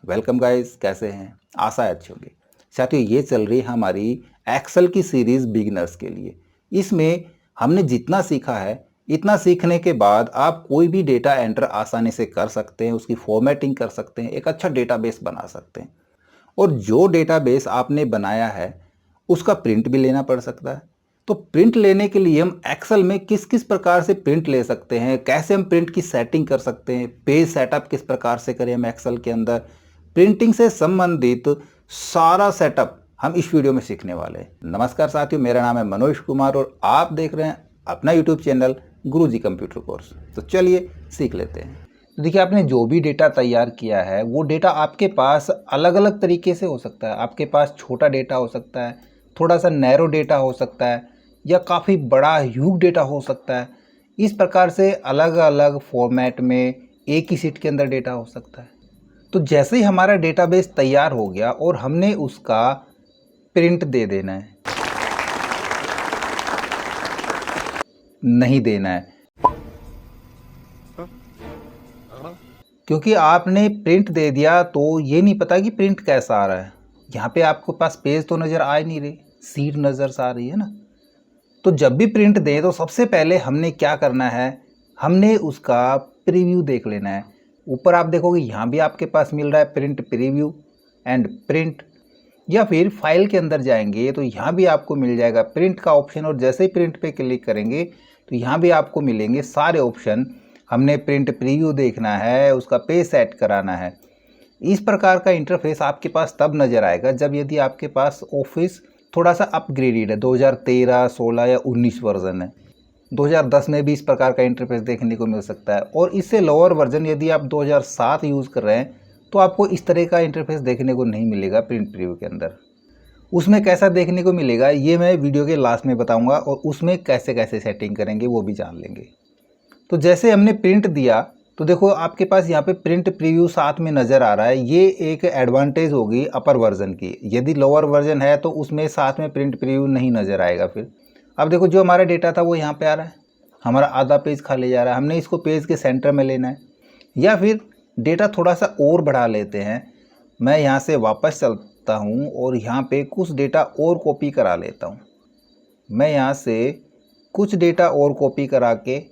Welcome guys, कैसे हैं? आशा है अच्छे होंगे। साथियों, ये चल रही है हमारी एक्सेल की सीरीज़ बिगिनर्स के लिए। इसमें हमने जितना सीखा है, इतना सीखने के बाद आप कोई भी डेटा एंटर आसानी से कर सकते हैं, उसकी फॉर्मेटिंग कर सकते हैं, एक अच्छा डेटाबेस बना सकते हैं। और जो डेटाबेस आपने बनाया है, उसका प्रिंट भी लेना पड़ सकता है। तो प्रिंट लेने के लिए हम एक्सेल में किस किस प्रकार से प्रिंट ले सकते हैं, कैसे हम प्रिंट की सेटिंग कर सकते हैं, पेज सेटअप किस प्रकार से करें हम एक्सेल के अंदर, प्रिंटिंग से संबंधित सारा सेटअप हम इस वीडियो में सीखने वाले हैं। नमस्कार साथियों, मेरा नाम है मनोज कुमार और आप देख रहे हैं अपना यूट्यूब चैनल गुरुजी कंप्यूटर कोर्स। तो चलिए सीख लेते हैं। तो देखिए, आपने जो भी डेटा तैयार किया है वो डेटा आपके पास अलग अलग तरीके से हो सकता है। आपके पास छोटा डेटा हो सकता है, थोड़ा सा नैरो डेटा हो सकता है, या काफ़ी बड़ा ह्यूज डेटा हो सकता है। इस प्रकार से अलग अलग फॉर्मेट में एक ही शीट के अंदर डेटा हो सकता है। तो जैसे ही हमारा डेटाबेस तैयार हो गया और हमने उसका प्रिंट दे देना है, नहीं देना है, क्योंकि आपने प्रिंट दे दिया तो ये नहीं पता कि प्रिंट कैसा आ रहा है। यहाँ पे आपके पास पेज तो नज़र आ ही नहीं रही, सीट नज़र आ रही है ना। तो जब भी प्रिंट दें तो सबसे पहले हमने क्या करना है, हमने उसका प्रीव्यू देख लेना है। ऊपर आप देखोगे यहाँ भी आपके पास मिल रहा है प्रिंट प्रीव्यू एंड प्रिंट, या फिर फाइल के अंदर जाएंगे तो यहाँ भी आपको मिल जाएगा प्रिंट का ऑप्शन। और जैसे ही प्रिंट पे क्लिक करेंगे तो यहाँ भी आपको मिलेंगे सारे ऑप्शन। हमने प्रिंट प्रीव्यू देखना है, उसका पेज सेट कराना है। इस प्रकार का इंटरफेस आपके पास तब नज़र आएगा जब यदि आपके पास ऑफिस थोड़ा सा अपग्रेडेड है, 2013, 16 या 19 वर्जन है। 2010 में भी इस प्रकार का इंटरफेस देखने को मिल सकता है। और इससे लोअर वर्जन यदि आप 2007 यूज़ कर रहे हैं तो आपको इस तरह का इंटरफेस देखने को नहीं मिलेगा प्रिंट प्रीव्यू के अंदर। उसमें कैसा देखने को मिलेगा ये मैं वीडियो के लास्ट में बताऊंगा, और उसमें कैसे कैसे सेटिंग करेंगे वो भी जान लेंगे। तो जैसे हमने प्रिंट दिया तो देखो आपके पास यहाँ पे प्रिंट प्रीव्यू साथ में नज़र आ रहा है। ये एक एडवांटेज होगी अपर वर्जन की। यदि लोअर वर्जन है तो उसमें साथ में प्रिंट प्रीव्यू नहीं नज़र आएगा। फिर अब देखो, जो हमारा डेटा था वो यहाँ पे आ रहा है, हमारा आधा पेज खाली जा रहा है। हमने इसको पेज के सेंटर में लेना है, या फिर डेटा थोड़ा सा और बढ़ा लेते हैं। मैं यहाँ से वापस चलता हूँ और यहाँ पे कुछ डेटा और कॉपी करा लेता हूँ। मैं यहाँ से कुछ डेटा और कॉपी करा के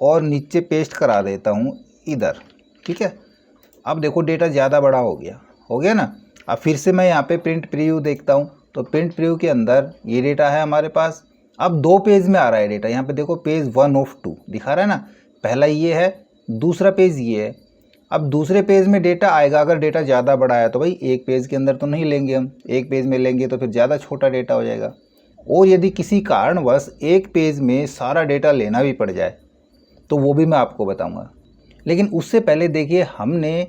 और नीचे पेस्ट करा देता हूँ इधर, ठीक है। अब देखो डेटा ज़्यादा बड़ा हो गया ना। अब फिर से मैं यहाँ पे प्रिंट प्रीव्यू देखता हूँ तो प्रिंट प्रीव्यू के अंदर ये डेटा है हमारे पास। अब 2 पेज में आ रहा है डेटा। यहाँ पे देखो पेज 1 of 2 दिखा रहा है ना। पहला ये है, दूसरा पेज ये है। अब दूसरे पेज में डेटा आएगा, अगर डेटा ज़्यादा बड़ा है तो भाई एक पेज के अंदर तो नहीं लेंगे हम, एक पेज में लेंगे तो फिर ज़्यादा छोटा डेटा हो जाएगा। और यदि किसी कारणवश एक पेज में सारा डेटा लेना भी पड़ जाए तो वो भी मैं आपको बताऊंगा। लेकिन उससे पहले देखिए, हमने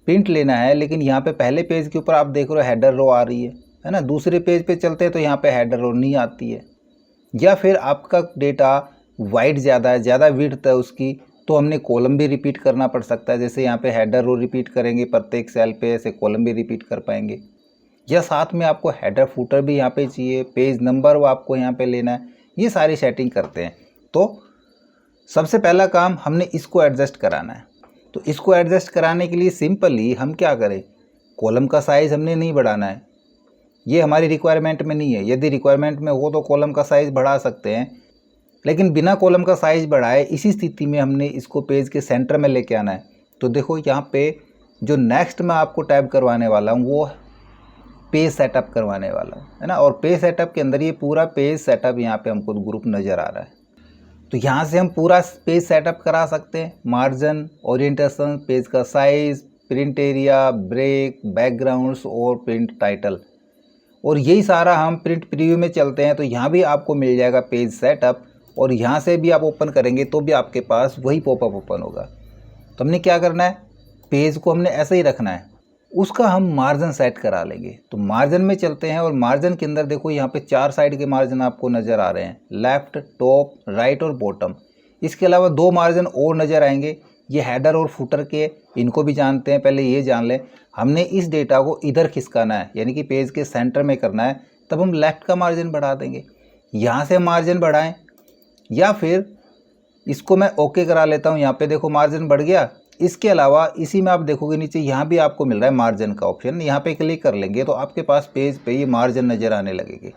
प्रिंट लेना है, लेकिन यहाँ पे पहले पेज के ऊपर आप देख रहे हो हेडर रो आ रही है ना। दूसरे पेज पे चलते हैं तो यहाँ पे हेडर रो नहीं आती है। या फिर आपका डेटा वाइड ज़्यादा है, ज़्यादा विड्थ है उसकी, तो हमने कॉलम भी रिपीट करना पड़ सकता है। जैसे यहाँ पे हेडर रो रिपीट करेंगे प्रत्येक सेल पे, ऐसे कॉलम भी रिपीट कर पाएंगे। या साथ में आपको हेडर फुटर भी यहाँ पे चाहिए, पेज नंबर वो आपको यहाँ पे लेना है। ये सारी सेटिंग करते हैं। तो सबसे पहला काम हमने इसको एडजस्ट कराना है। तो इसको एडजस्ट कराने के लिए सिंपली हम क्या करें, कॉलम का साइज़ हमने नहीं बढ़ाना है, ये हमारी रिक्वायरमेंट में नहीं है। यदि रिक्वायरमेंट में हो तो कॉलम का साइज़ बढ़ा सकते हैं, लेकिन बिना कॉलम का साइज़ बढ़ाए इसी स्थिति में हमने इसको पेज के सेंटर में लेके आना है। तो देखो यहाँ पे जो नेक्स्ट मैं आपको टैब करवाने वाला हूँ वो पेज सेटअप करवाने वाला हूँ, है ना। और पेज सेटअप के अंदर ये पूरा पेज सेटअप यहाँ पे हमको ग्रुप नज़र आ रहा है। तो यहाँ से हम पूरा पेज सेटअप करा सकते हैं, मार्जिन, ओरिएंटेशन, पेज का size, print area, break, backgrounds और प्रिंट टाइटल। और यही सारा हम प्रिंट प्रीव्यू में चलते हैं तो यहाँ भी आपको मिल जाएगा पेज सेटअप। और यहाँ से भी आप ओपन करेंगे तो भी आपके पास वही पॉपअप ओपन होगा। तो हमने क्या करना है, पेज को हमने ऐसे ही रखना है, उसका हम मार्जिन सेट करा लेंगे। तो मार्जिन में चलते हैं और मार्जिन के अंदर देखो यहाँ पे 4 साइड के मार्जिन आपको नज़र आ रहे हैं, लेफ़्ट, टॉप, राइट और बॉटम। इसके अलावा 2 मार्जिन और नज़र आएंगे, ये हेडर और फुटर के, इनको भी जानते हैं। पहले ये जान लें, हमने इस डेटा को इधर खिसकाना है, यानी कि पेज के सेंटर में करना है, तब हम लेफ़्ट का मार्जिन बढ़ा देंगे। यहाँ से मार्जिन बढ़ाएं, या फिर इसको मैं ओके करा लेता हूँ। यहाँ पे देखो मार्जिन बढ़ गया। इसके अलावा इसी में आप देखोगे नीचे यहाँ भी आपको मिल रहा है मार्जिन का ऑप्शन, यहाँ पे क्लिक कर लेंगे तो आपके पास पेज पे ये मार्जिन नज़र आने लगेंगे।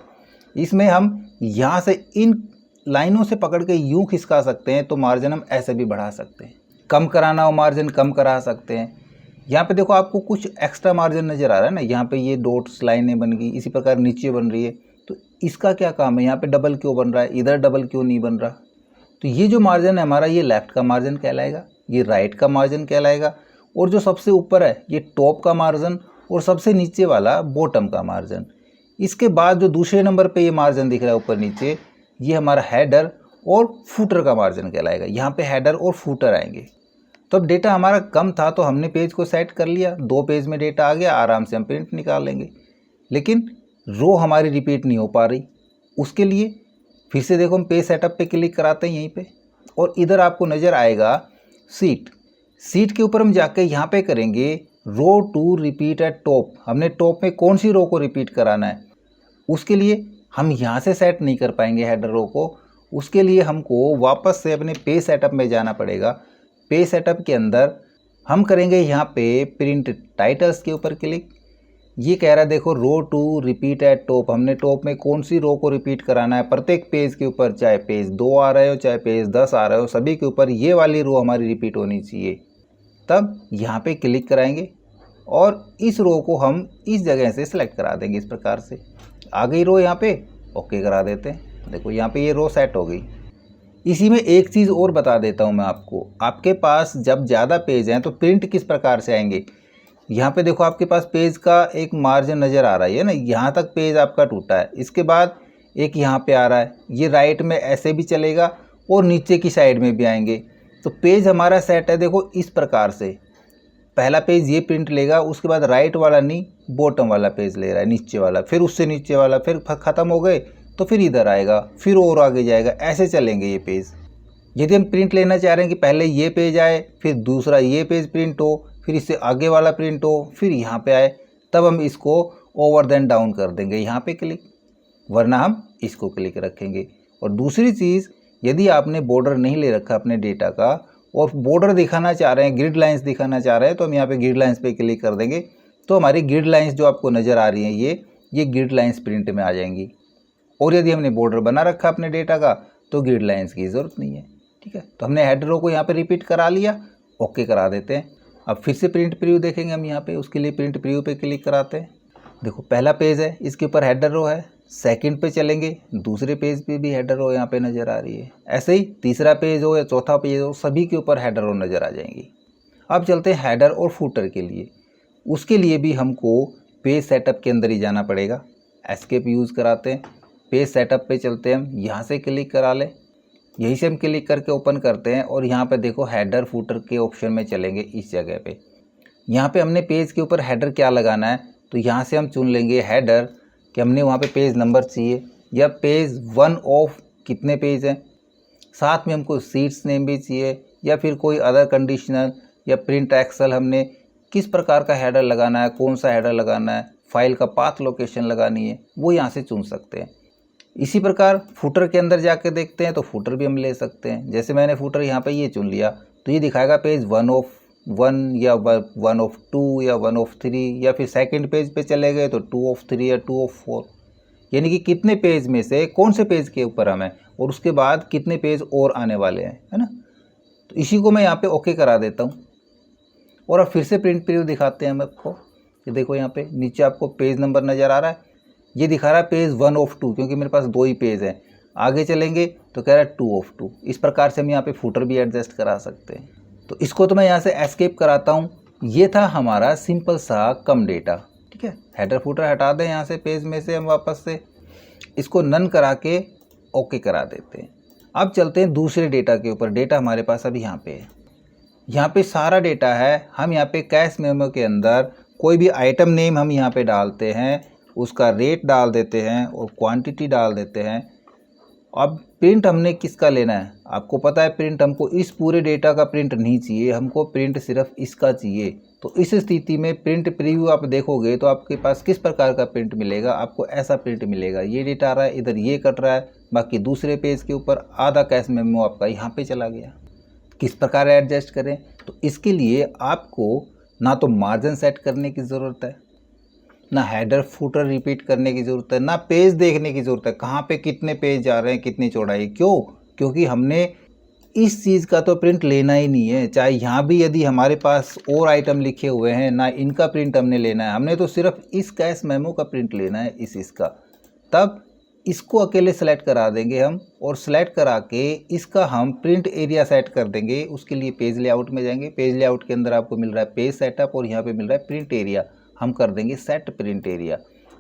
इसमें हम यहाँ से इन लाइनों से पकड़ के यूँ खिसका सकते हैं, तो मार्जिन हम ऐसे भी बढ़ा सकते हैं। कम कराना हो मार्जिन कम करा सकते हैं। यहाँ पे देखो आपको कुछ एक्स्ट्रा मार्जिन नज़र आ रहा है ना, यहाँ पे ये डॉट्स लाइनें बन गई, इसी प्रकार नीचे बन रही है। तो इसका क्या काम है, यहाँ पे डबल क्यों बन रहा है, इधर डबल क्यों नहीं बन रहा। तो ये जो मार्जिन है हमारा, ये लेफ़्ट का मार्जिन कहलाएगा, ये राइट का मार्जिन कहलाएगा, और जो सबसे ऊपर है ये टॉप का मार्जिन, और सबसे नीचे वाला बॉटम का मार्जिन। इसके बाद जो दूसरे नंबर पे ये मार्जिन दिख रहा है ऊपर नीचे, ये हमारा हेडर और फूटर का मार्जिन कहलाएगा। यहाँ पे हेडर और फूटर आएंगे। तो अब डेटा हमारा कम था तो हमने पेज को सेट कर लिया, 2 पेज में डेटा आ गया, आराम से हम प्रिंट निकाल लेंगे। लेकिन रो हमारी रिपीट नहीं हो पा रही, उसके लिए फिर से देखो हम पेज सेटअप पे क्लिक कराते हैं यहीं पे, और इधर आपको नज़र आएगा सीट के ऊपर हम जाके यहाँ पे करेंगे रो टू रिपीट एट टॉप। हमने टॉप में कौन सी रो को रिपीट कराना है, उसके लिए हम यहाँ से सेट नहीं कर पाएंगे हेडर रो को। उसके लिए हमको वापस से अपने पेज सेटअप में जाना पड़ेगा। पेज सेटअप के अंदर हम करेंगे यहाँ पे प्रिंट टाइटल्स के ऊपर क्लिक। ये कह रहा है देखो रो टू रिपीट एट टॉप, हमने टॉप में कौन सी रो को रिपीट कराना है प्रत्येक पेज के ऊपर, चाहे पेज 2 आ रहे हो चाहे पेज 10 आ रहे हो, सभी के ऊपर ये वाली रो हमारी रिपीट होनी चाहिए। तब यहाँ पे क्लिक कराएंगे और इस रो को हम इस जगह से सिलेक्ट करा देंगे। इस प्रकार से आ गई रो, यहाँ पे ओके करा देते हैं। देखो यहाँ पे ये रो सेट हो गई। इसी में एक चीज़ और बता देता हूँ मैं आपको, आपके पास जब ज़्यादा पेज हैं तो प्रिंट किस प्रकार से आएंगे। यहाँ पे देखो आपके पास पेज का एक मार्जिन नज़र आ रहा है ना, यहाँ तक पेज आपका टूटा है, इसके बाद एक यहाँ पे आ रहा है, ये राइट में ऐसे भी चलेगा और नीचे की साइड में भी आएंगे। तो पेज हमारा सेट है देखो इस प्रकार से, पहला पेज ये प्रिंट लेगा, उसके बाद राइट वाला नहीं बॉटम वाला पेज ले रहा है, नीचे वाला, फिर उससे नीचे वाला, फिर ख़त्म हो गए तो फिर इधर आएगा, फिर और आगे जाएगा, ऐसे चलेंगे ये पेज। यदि हम प्रिंट लेना चाह रहे हैं कि पहले ये पेज आए, फिर दूसरा ये पेज प्रिंट हो, फिर इससे आगे वाला प्रिंट हो, फिर यहाँ पे आए, तब हम इसको ओवर देन डाउन कर देंगे यहाँ पे क्लिक, वरना हम इसको क्लिक रखेंगे। और दूसरी चीज़, यदि आपने बॉर्डर नहीं ले रखा अपने डेटा का और बॉर्डर दिखाना चाह रहे हैं, ग्रिड लाइंस दिखाना चाह रहे हैं, तो हम यहाँ पे ग्रिड लाइंस पे क्लिक कर देंगे। तो हमारी ग्रिड लाइंस जो आपको नज़र आ रही हैं ये ग्रिड लाइंस प्रिंट में आ जाएंगी। और यदि हमने बॉर्डर बना रखा अपने डेटा का तो ग्रिड लाइंस की ज़रूरत नहीं है। ठीक है, तो हमने हेडर रो को यहाँ पे रिपीट करा लिया, ओके करा देते हैं। अब फिर से प्रिंट प्रीव्यू देखेंगे हम यहाँ पे, उसके लिए प्रिंट प्रीव्यू पे क्लिक कराते हैं। देखो पहला पेज है, इसके ऊपर हेडर रो है, सेकंड पे चलेंगे, दूसरे पेज पे भी हेडर रो यहाँ पे नज़र आ रही है। ऐसे ही तीसरा पेज हो या चौथा पेज हो, सभी के ऊपर हेडर रो नज़र आ जाएंगी। अब चलते हैं हेडर और फूटर के लिए। उसके लिए भी हमको पेज सेटअप के अंदर ही जाना पड़ेगा। एस्केप यूज़ कराते हैं, पेज सेटअप पे चलते हैं हम, यहाँ से क्लिक करा लें, यहीं से हम क्लिक करके ओपन करते हैं और यहाँ पे देखो हेडर फूटर के ऑप्शन में चलेंगे। इस जगह पे यहाँ पे हमने पेज के ऊपर हेडर क्या लगाना है, तो यहाँ से हम चुन लेंगे हेडर कि हमने वहाँ पे पेज नंबर चाहिए या पेज 1 ऑफ कितने पेज हैं, साथ में हमको सीट्स नेम भी चाहिए या फिर कोई अदर कंडीशनल या प्रिंट एक्सेल, हमने किस प्रकार का हेडर लगाना है, कौन सा हेडर लगाना है, फाइल का पाथ लोकेशन लगानी है, वो यहाँ से चुन सकते हैं। इसी प्रकार फूटर के अंदर जाके देखते हैं तो फूटर भी हम ले सकते हैं। जैसे मैंने फूटर यहाँ पे ये चुन लिया तो ये दिखाएगा पेज 1 ऑफ 1 या 1 ऑफ 2 या 1 ऑफ 3, या फिर सेकंड पेज पे चले गए तो 2 ऑफ 3 या 2 ऑफ 4, यानी कि कितने पेज में से कौन से पेज के ऊपर हम हैं और उसके बाद कितने पेज और आने वाले हैं, है ना। तो इसी को मैं यहाँ पे ओके करा देता हूँ। और अब फिर से प्रिंट प्रीव्यू दिखाते हैं हम आपको। ये देखो यहाँ पे नीचे आपको पेज नंबर नज़र आ रहा है, ये दिखा रहा है पेज 1 ऑफ 2, क्योंकि मेरे पास 2 ही पेज हैं। आगे चलेंगे तो कह रहा है 2 ऑफ 2। इस प्रकार से हम यहाँ पे फूटर भी एडजस्ट करा सकते हैं। तो इसको तो मैं यहाँ से एस्केप कराता हूँ। ये था हमारा सिंपल सा कम डेटा। ठीक है, हेडर फूटर हटा दें यहाँ से पेज में से, हम वापस से इसको नन करा के ओके करा देते हैं। अब चलते हैं दूसरे डेटा के ऊपर। डेटा हमारे पास अभी यहाँ पे है, यहाँ पे सारा डेटा है। हम यहाँ पे कैश मेमो के अंदर कोई भी आइटम नेम हम यहाँ पे डालते हैं, उसका रेट डाल देते हैं और क्वांटिटी डाल देते हैं। अब प्रिंट हमने किसका लेना है, आपको पता है प्रिंट हमको इस पूरे डेटा का प्रिंट नहीं चाहिए, हमको प्रिंट सिर्फ इसका चाहिए। तो इस स्थिति में प्रिंट प्रीव्यू आप देखोगे तो आपके पास किस प्रकार का प्रिंट मिलेगा, आपको ऐसा प्रिंट मिलेगा। ये डेटा आ रहा है, इधर ये कट रहा है, बाकी दूसरे पेज के ऊपर आधा कैश मेमो आपका यहाँ पे चला गया। किस प्रकार एडजस्ट करें, तो इसके लिए आपको ना तो मार्जिन सेट करने की ज़रूरत है, ना हेडर फुटर रिपीट करने की ज़रूरत है, ना पेज देखने की ज़रूरत है कहाँ पे कितने पेज जा रहे हैं, कितनी चौड़ाई। क्यों? क्योंकि हमने इस चीज़ का तो प्रिंट लेना ही नहीं है। चाहे यहाँ भी यदि हमारे पास और आइटम लिखे हुए हैं, ना इनका प्रिंट हमने लेना है, हमने तो सिर्फ इस कैश मेमो का प्रिंट लेना है, इसका। तब इसको अकेले सेलेक्ट करा देंगे हम, और सेलेक्ट करा के इसका हम प्रिंट एरिया सेट कर देंगे। उसके लिए पेज लेआउट में जाएंगे, पेज लेआउट के अंदर आपको मिल रहा है पेज सेटअप, और यहाँ पे मिल रहा है प्रिंट एरिया। हम कर देंगे सेट प्रिंट एरिया।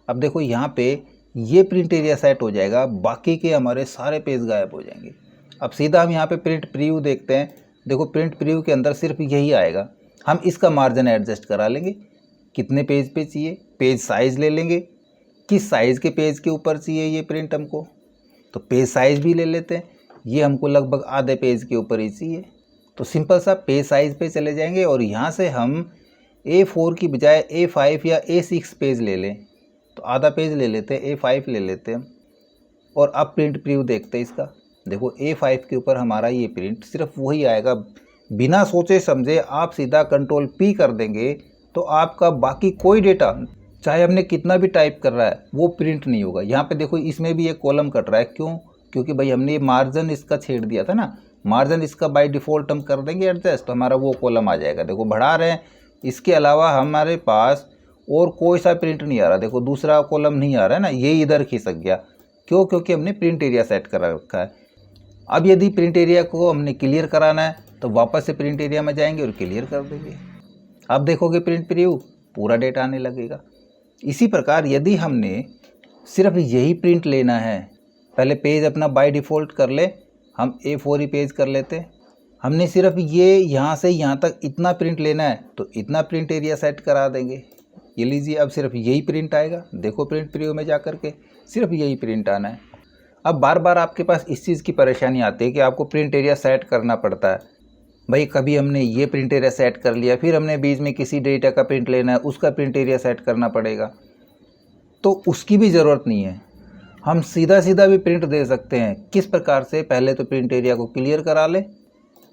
अब देखो यहाँ पे ये प्रिंट एरिया सेट हो जाएगा, बाकी के हमारे सारे पेज गायब हो जाएंगे। अब सीधा हम यहाँ पे प्रिंट प्रीव्यू देखते हैं। देखो प्रिंट प्रीव्यू के अंदर सिर्फ यही आएगा। हम इसका मार्जिन एडजस्ट करा लेंगे, कितने पेज पे चाहिए, पेज साइज़ ले लेंगे, किस साइज़ के पेज के ऊपर चाहिए ये प्रिंट हमको, तो पेज साइज़ भी ले लेते हैं। ये हमको लगभग आधे पेज के ऊपर ही चाहिए, तो सिंपल सा पेज साइज़ पे चले जाएंगे, और यहाँ से हम A4 की बजाय A5 या A6 पेज ले लें, तो आधा पेज ले लेते हैं, A5 ले लेते हैं। और अब प्रिंट प्रीव्यू देखते हैं इसका। देखो A5 के ऊपर हमारा ये प्रिंट सिर्फ वही आएगा। बिना सोचे समझे आप सीधा कंट्रोल P कर देंगे तो आपका बाकी कोई डेटा, चाहे हमने कितना भी टाइप कर रहा है, वो प्रिंट नहीं होगा। यहाँ पे देखो इसमें भी एक कॉलम कट रहा है। क्यों? क्योंकि भाई हमने ये मार्जिन इसका छेड़ दिया था ना। मार्जिन इसका बाय डिफ़ॉल्ट हम कर देंगे एडजस्ट, तो हमारा वो कॉलम आ जाएगा। देखो बढ़ा रहे हैं, इसके अलावा हमारे पास और कोई सा प्रिंट नहीं आ रहा। देखो दूसरा कॉलम नहीं आ रहा है ना, ये इधर खिसक गया। क्यों? क्योंकि हमने प्रिंट एरिया सेट करा रखा है। अब यदि प्रिंट एरिया को हमने क्लियर कराना है तो वापस से प्रिंट एरिया में जाएंगे और क्लियर कर देंगे। अब देखोगे प्रिंट प्रीव्यू पूरा डेटा आने लगेगा। इसी प्रकार यदि हमने सिर्फ यही प्रिंट लेना है, पहले पेज अपना बाय डिफ़ॉल्ट कर ले, हम A4 ही पेज कर लेते। हमने सिर्फ ये यहाँ से यहाँ तक इतना प्रिंट लेना है तो इतना प्रिंट एरिया सेट करा देंगे। ये लीजिए, अब सिर्फ यही प्रिंट आएगा। देखो प्रिंट प्रीव्यू में जा कर के सिर्फ यही प्रिंट आना है। अब बार बार आपके पास इस चीज़ की परेशानी आती है कि आपको प्रिंट एरिया सेट करना पड़ता है। भाई कभी हमने ये प्रिंट एरिया सेट कर लिया, फिर हमने बीच में किसी डेटा का प्रिंट लेना है, उसका प्रिंट एरिया सेट करना पड़ेगा। तो उसकी भी ज़रूरत नहीं है, हम सीधा सीधा भी प्रिंट दे सकते हैं। किस प्रकार से? पहले तो प्रिंट एरिया को क्लियर करा ले।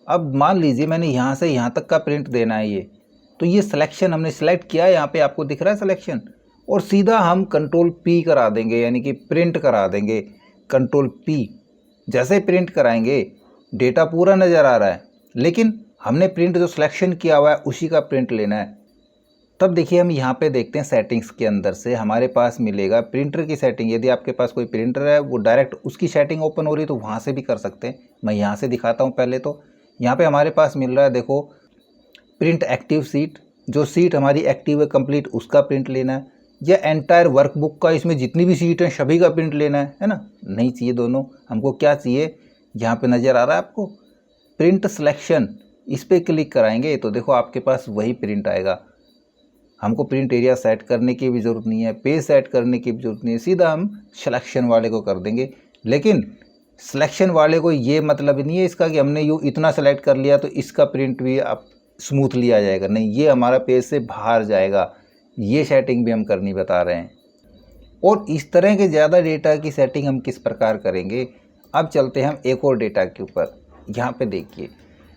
अब मान लीजिए मैंने यहाँ से यहाँ तक का प्रिंट देना है ये, तो ये सिलेक्शन हमने सेलेक्ट किया, यहाँ पे आपको दिख रहा है सिलेक्शन, और सीधा हम कंट्रोल P करा देंगे, यानी कि प्रिंट करा देंगे। कंट्रोल P जैसे प्रिंट कराएंगे डेटा पूरा नज़र आ रहा है, लेकिन हमने प्रिंट जो सिलेक्शन किया हुआ है उसी का प्रिंट लेना है। तब देखिए हम यहाँ पे देखते हैं सेटिंग्स के अंदर से हमारे पास मिलेगा प्रिंटर की सेटिंग। यदि आपके पास कोई प्रिंटर है, वो डायरेक्ट उसकी सेटिंग ओपन हो रही है तो वहाँ से भी कर सकते हैं। मैं यहाँ से दिखाता हूँ। पहले तो यहाँ पे हमारे पास मिल रहा है, देखो प्रिंट एक्टिव सीट, जो सीट हमारी एक्टिव है कंप्लीट उसका प्रिंट लेना है, या एंटायर वर्कबुक का, इसमें जितनी भी सीट हैं सभी का प्रिंट लेना है ना। नहीं चाहिए दोनों, हमको क्या चाहिए, यहाँ पे नज़र आ रहा है आपको प्रिंट सिलेक्शन, इस पर क्लिक कराएंगे तो देखो आपके पास वही प्रिंट आएगा। हमको प्रिंट एरिया सेट करने की भी ज़रूरत नहीं है, पेज सेट करने की भी ज़रूरत नहीं है, सीधा हम सिलेक्शन वाले को कर देंगे। लेकिन सिलेक्शन वाले को ये मतलब नहीं है इसका कि हमने यूँ इतना सेलेक्ट कर लिया तो इसका प्रिंट भी आप स्मूथली आ जाएगा, नहीं, ये हमारा पेज से बाहर जाएगा। ये सेटिंग भी हम करनी बता रहे हैं। और इस तरह के ज़्यादा डेटा की सेटिंग हम किस प्रकार करेंगे, अब चलते हैं हम एक और डेटा के ऊपर। यहाँ पे देखिए,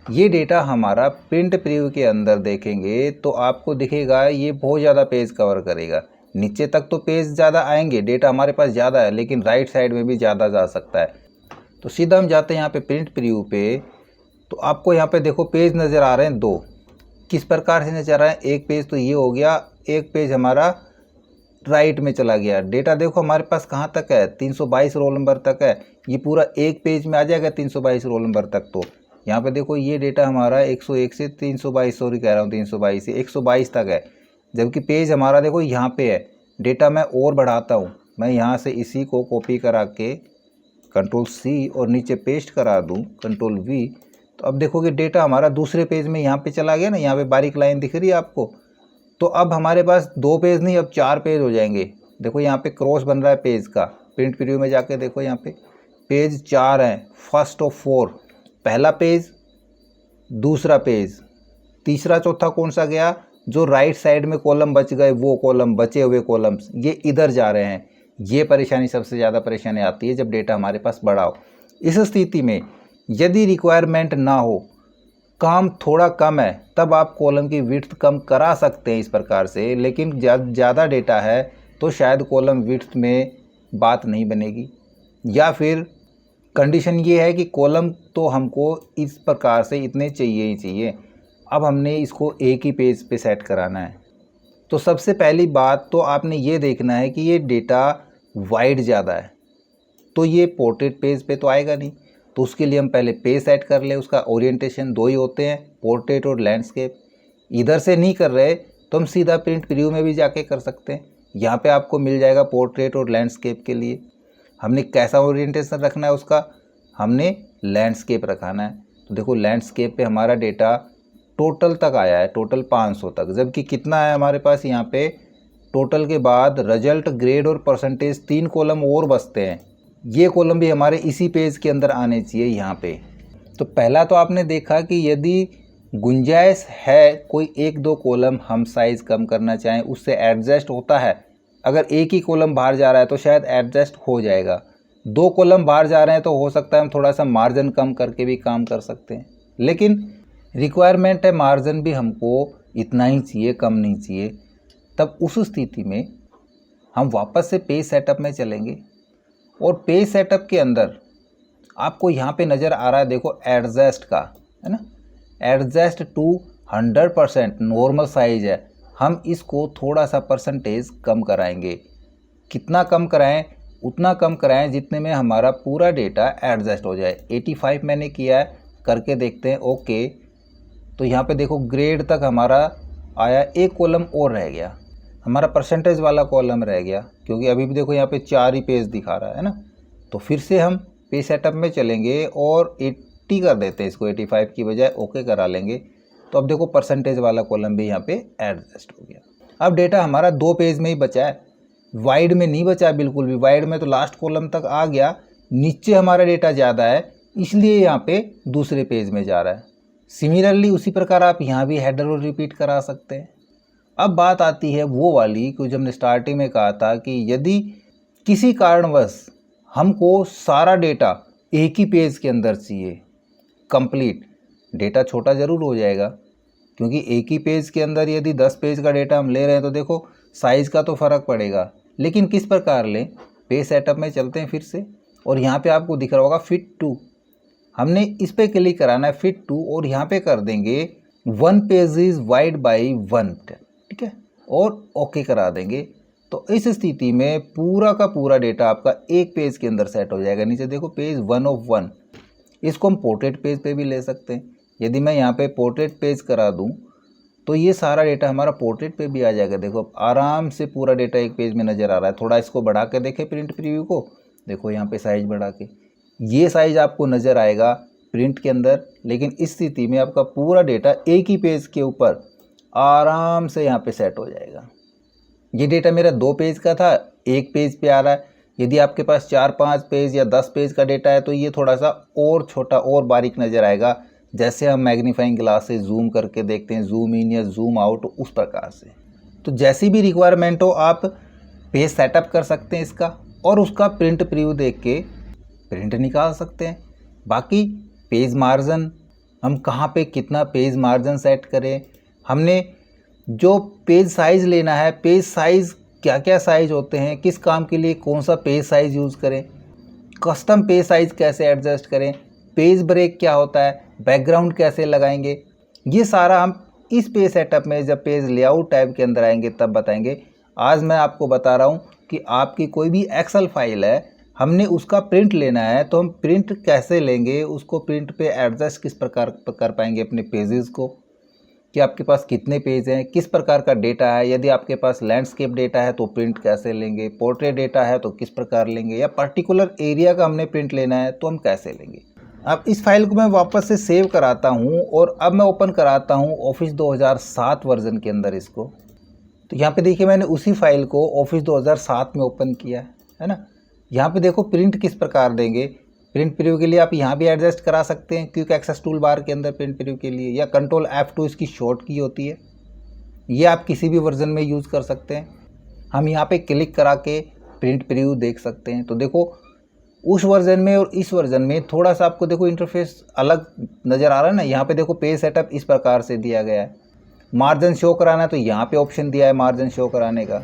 ये डेटा हमारा प्रिंट प्रीव्यू के अंदर देखेंगे तो आपको दिखेगा ये बहुत ज़्यादा पेज कवर करेगा। नीचे तक तो पेज ज़्यादा आएंगे, डेटा हमारे पास ज़्यादा है, लेकिन राइट साइड में भी ज़्यादा जा सकता है। तो सीधा हम जाते हैं यहाँ पे प्रिंट प्रीव्यू पे, तो आपको यहाँ पे देखो पेज नज़र आ रहे हैं दो। किस प्रकार से नज़र आ रहा है, एक पेज तो ये हो गया, एक पेज हमारा राइट में चला गया। डेटा देखो हमारे पास कहाँ तक है, 322 रोल नंबर तक है। ये पूरा एक पेज में आ जाएगा 322 रोल नंबर तक। तो यहाँ पे देखो ये डेटा हमारा 101 से 322, सॉरी कह रहा हूँ 322 से 122 तक है, जबकि पेज हमारा देखो यहाँ पे है। डेटा मैं और बढ़ाता हूँ, मैं यहाँ से इसी को कॉपी करा के कंट्रोल C और नीचे पेस्ट करा दूँ कंट्रोल V, तो अब देखोगे डेटा हमारा दूसरे पेज में यहाँ पे चला गया ना। यहाँ पे बारीक लाइन दिख रही है आपको। तो अब हमारे पास 2 पेज नहीं, अब 4 पेज हो जाएंगे। देखो यहाँ पे क्रॉस बन रहा है पेज का। प्रिंट प्रीव्यू में जाके देखो यहाँ पे पेज 4 हैं, फर्स्ट ऑफ 4, पहला पेज, दूसरा पेज, तीसरा चौथा कौन सा गया, जो राइट साइड में कॉलम बच गए, वो कॉलम, बचे हुए कॉलम्स ये इधर जा रहे हैं। ये परेशानी, सबसे ज़्यादा परेशानी आती है जब डेटा हमारे पास बड़ा हो। इस स्थिति में यदि रिक्वायरमेंट ना हो काम थोड़ा कम है तब आप कॉलम की विड्थ कम करा सकते हैं इस प्रकार से, लेकिन ज़्यादा डेटा है तो शायद कॉलम विड्थ में बात नहीं बनेगी, या फिर कंडीशन ये है कि कॉलम तो हमको इस प्रकार से इतने चाहिए ही चाहिए, अब हमने इसको एक ही पेज पे सेट कराना है। तो सबसे पहली बात तो आपने ये देखना है कि ये डेटा वाइड ज़्यादा है तो ये पोर्ट्रेट पेज पे तो आएगा नहीं, तो उसके लिए हम पहले पेज सेट कर ले। उसका ओरिएंटेशन दो ही होते हैं, पोर्ट्रेट और लैंडस्केप। इधर से नहीं कर रहे तो हम सीधा प्रिंट प्रीव्यू में भी जाके कर सकते हैं, यहाँ पे आपको मिल जाएगा पोर्ट्रेट और लैंडस्केप के लिए। हमने कैसा ओरिएंटेशन रखना है उसका, हमने लैंडस्केप रखाना है। तो देखो लैंडस्केप पे हमारा डेटा टोटल तक आया है, टोटल 500 तक, जबकि कितना है हमारे पास यहाँ पे टोटल के बाद रिजल्ट, ग्रेड और परसेंटेज 3 कॉलम और बचते हैं। ये कॉलम भी हमारे इसी पेज के अंदर आने चाहिए यहाँ पे। तो पहला तो आपने देखा कि यदि गुंजाइश है कोई 1-2 कॉलम हम साइज़ कम करना चाहें उससे एडजस्ट होता है। अगर एक ही कॉलम बाहर जा रहा है तो शायद एडजस्ट हो जाएगा, 2 कॉलम बाहर जा रहे हैं तो हो सकता है हम थोड़ा सा मार्जिन कम करके भी काम कर सकते हैं, लेकिन रिक्वायरमेंट है मार्जिन भी हमको इतना ही चाहिए, कम नहीं चाहिए। तब उस स्थिति में हम वापस से पेज सेटअप में चलेंगे और पेज सेटअप के अंदर आपको यहाँ पे नज़र आ रहा है, देखो एडजस्ट का है ना, एडजस्ट टू 100% नॉर्मल साइज है। हम इसको थोड़ा सा परसेंटेज कम कराएंगे। कितना कम कराएं, उतना कम कराएं जितने में हमारा पूरा डेटा एडजस्ट हो जाए। 85 मैंने किया है, करके देखते हैं। ओके, तो यहाँ पे देखो ग्रेड तक हमारा आया, एक कॉलम और रह गया, हमारा परसेंटेज वाला कॉलम रह गया, क्योंकि अभी भी देखो यहाँ पे 4 ही पेज दिखा रहा है ना। तो फिर से हम पेज सेटअप में चलेंगे और 80 कर देते हैं इसको, 85 की बजाय ओके करा लेंगे। तो अब देखो परसेंटेज वाला कॉलम भी यहाँ पे एडजस्ट हो गया। अब डेटा हमारा 2 पेज में ही बचा है, वाइड में नहीं बचा बिल्कुल भी। वाइड में तो लास्ट कॉलम तक आ गया, नीचे हमारा डेटा ज़्यादा है इसलिए यहाँ पे दूसरे पेज में जा रहा है। सिमिलरली उसी प्रकार आप यहाँ भी हेडर और रिपीट करा सकते हैं। अब बात आती है वो वाली कि जो हमने स्टार्टिंग में कहा था कि यदि किसी कारणवश हमको सारा डेटा एक ही पेज के अंदर चाहिए कंप्लीट, डेटा छोटा ज़रूर हो जाएगा, क्योंकि एक ही पेज के अंदर यदि 10 पेज का डेटा हम ले रहे हैं तो देखो साइज़ का तो फ़र्क पड़ेगा। लेकिन किस प्रकार लें, पेज सेटअप में चलते हैं फिर से, और यहाँ पे आपको दिख रहा होगा फिट टू। हमने इस पे क्लिक कराना है फिट टू, और यहाँ पे कर देंगे 1 पेज इज़ वाइड बाई 1, ठीक है, और ओके करा देंगे। तो इस स्थिति में पूरा का पूरा डेटा आपका एक पेज के अंदर सेट हो जाएगा। नीचे देखो पेज 1 of 1, इसको हम पोर्ट्रेट पेज पे भी ले सकते हैं। यदि मैं यहाँ पे पोर्ट्रेट पेज करा दूँ तो ये सारा डेटा हमारा पोर्ट्रेट पे भी आ जाएगा। देखो आराम से पूरा डेटा एक पेज में नज़र आ रहा है। थोड़ा इसको बढ़ा के देखें प्रिंट प्रीव्यू को, देखो यहाँ पे साइज़ बढ़ा के, ये साइज़ आपको नज़र आएगा प्रिंट के अंदर, लेकिन इस स्थिति में आपका पूरा डेटा एक ही पेज के ऊपर आराम से यहाँ पे सेट हो जाएगा। ये डेटा मेरा 2 पेज का था, एक पेज पे आ रहा है। यदि आपके पास 4-5 पेज या 10 पेज का डेटा है तो ये थोड़ा सा और छोटा और बारीक नज़र आएगा, जैसे हम मैग्नीफाइंग ग्लास से जूम करके देखते हैं, जूम इन या जूम आउट, उस प्रकार से। तो जैसी भी रिक्वायरमेंट हो आप पेज सेटअप कर सकते हैं इसका, और उसका प्रिंट प्रीव्यू देख के प्रिंट निकाल सकते हैं। बाकी पेज मार्जिन हम कहाँ पे कितना पेज मार्जिन सेट करें, हमने जो पेज साइज़ लेना है, पेज साइज़ क्या क्या साइज़ होते हैं, किस काम के लिए कौन सा पेज साइज़ यूज़ करें, कस्टम पेज साइज़ कैसे एडजस्ट करें, पेज ब्रेक क्या होता है, बैकग्राउंड कैसे लगाएंगे, ये सारा हम इस पेज सेटअप में जब पेज लेआउट टैब के अंदर आएंगे तब बताएंगे। आज मैं आपको बता रहा हूँ कि आपकी कोई भी एक्सेल फाइल है, हमने उसका प्रिंट लेना है तो हम प्रिंट कैसे लेंगे, उसको प्रिंट पे एडजस्ट किस प्रकार कर पाएंगे अपने पेजेस को, कि आपके पास कितने पेज हैं, किस प्रकार का डेटा है। यदि आपके पास लैंडस्केप डेटा है तो प्रिंट कैसे लेंगे, पोर्ट्रेट डेटा है तो किस प्रकार लेंगे, या पर्टिकुलर एरिया का हमने प्रिंट लेना है तो हम कैसे लेंगे। अब इस फाइल को मैं वापस से सेव कराता हूँ और अब मैं ओपन कराता हूँ ऑफिस 2007 वर्जन के अंदर इसको। तो यहाँ पे देखिए मैंने उसी फाइल को ऑफिस 2007 में ओपन किया है ना। यहाँ पे देखो प्रिंट किस प्रकार देंगे, प्रिंट प्रीव्यू के लिए आप यहाँ भी एडजस्ट करा सकते हैं क्विक एक्सेस टूल बार के अंदर प्रिंट प्रीव्यू के लिए, या कंट्रोल F2 इसकी शॉर्ट की होती है, ये आप किसी भी वर्जन में यूज़ कर सकते हैं। हम यहाँ पे क्लिक करा के प्रिंट प्रीव्यू देख सकते हैं। तो देखो उस वर्जन में और इस वर्जन में थोड़ा सा आपको देखो इंटरफेस अलग नज़र आ रहा है ना। यहाँ पे देखो पेज सेटअप इस प्रकार से दिया गया है। मार्जिन शो कराना है तो यहाँ पे ऑप्शन दिया है मार्जिन शो कराने का।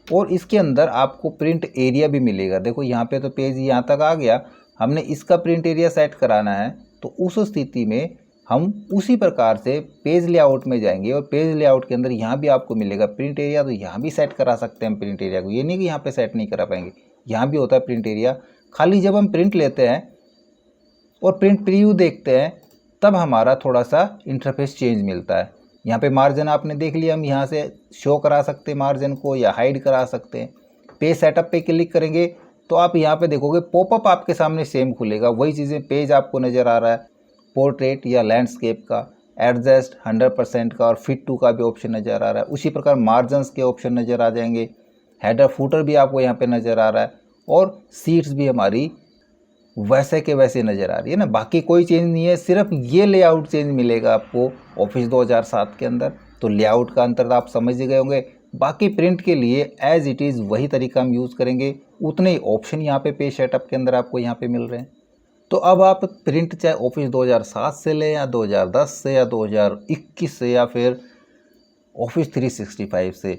और इसके अंदर आपको प्रिंट एरिया भी मिलेगा। देखो यहाँ पे तो पेज यहाँ तक आ गया, हमने इसका प्रिंट एरिया सेट कराना है तो उस स्थिति में हम उसी प्रकार से पेज लेआउट में जाएंगे और पेज लेआउट के अंदर यहाँ भी आपको मिलेगा प्रिंट एरिया। तो यहाँ भी सेट करा सकते हैं प्रिंट एरिया को, ये नहीं कि यहाँ पे सेट नहीं करा पाएंगे, यहाँ भी होता है प्रिंट एरिया। खाली जब हम प्रिंट लेते हैं और प्रिंट प्रीव्यू देखते हैं तब हमारा थोड़ा सा इंटरफेस चेंज मिलता है। यहाँ पे मार्जिन आपने देख लिया, हम यहाँ से शो करा सकते हैं मार्जिन को या हाइड करा सकते हैं। पेज सेटअप पे क्लिक करेंगे तो आप यहाँ पे देखोगे पॉपअप आपके सामने सेम खुलेगा, वही चीज़ें पेज आपको नज़र आ रहा है। पोर्ट्रेट या लैंडस्केप का, एडजस्ट 100% का और फिट टू का भी ऑप्शन नज़र आ रहा है। उसी प्रकार मार्जिन्स के ऑप्शन नज़र आ जाएंगे। हेडर फुटर भी आपको यहाँ पे नज़र आ रहा है और सीट्स भी हमारी वैसे के वैसे नज़र आ रही है ना। बाकी कोई चेंज नहीं है, सिर्फ ये लेआउट चेंज मिलेगा आपको ऑफिस 2007 के अंदर। तो लेआउट का अंतर आप समझ ही गए होंगे। बाकी प्रिंट के लिए एज इट इज़ वही तरीका हम यूज़ करेंगे, उतने ही ऑप्शन यहाँ पे पेज सेटअप के अंदर आपको यहाँ पे मिल रहे हैं। तो अब आप प्रिंट चाहे ऑफिस 2007 से लें या 2010 से या 2021 से या फिर ऑफिस 365 से,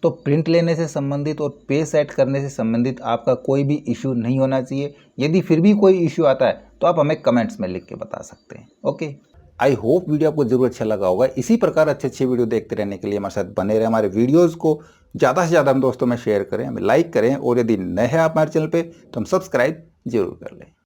तो प्रिंट लेने से संबंधित और पेज सेट करने से संबंधित आपका कोई भी इशू नहीं होना चाहिए। यदि फिर भी कोई इशू आता है तो आप हमें कमेंट्स में लिख के बता सकते हैं। ओके, आई होप वीडियो आपको जरूर अच्छा लगा होगा। इसी प्रकार अच्छे वीडियो देखते रहने के लिए हमारे साथ बने रहे। हमारे वीडियोज़ को ज़्यादा से ज़्यादा हम दोस्तों में शेयर करें, हमें लाइक करें और यदि नए हैं आप हमारे चैनल पर तो हम सब्सक्राइब जरूर कर लें।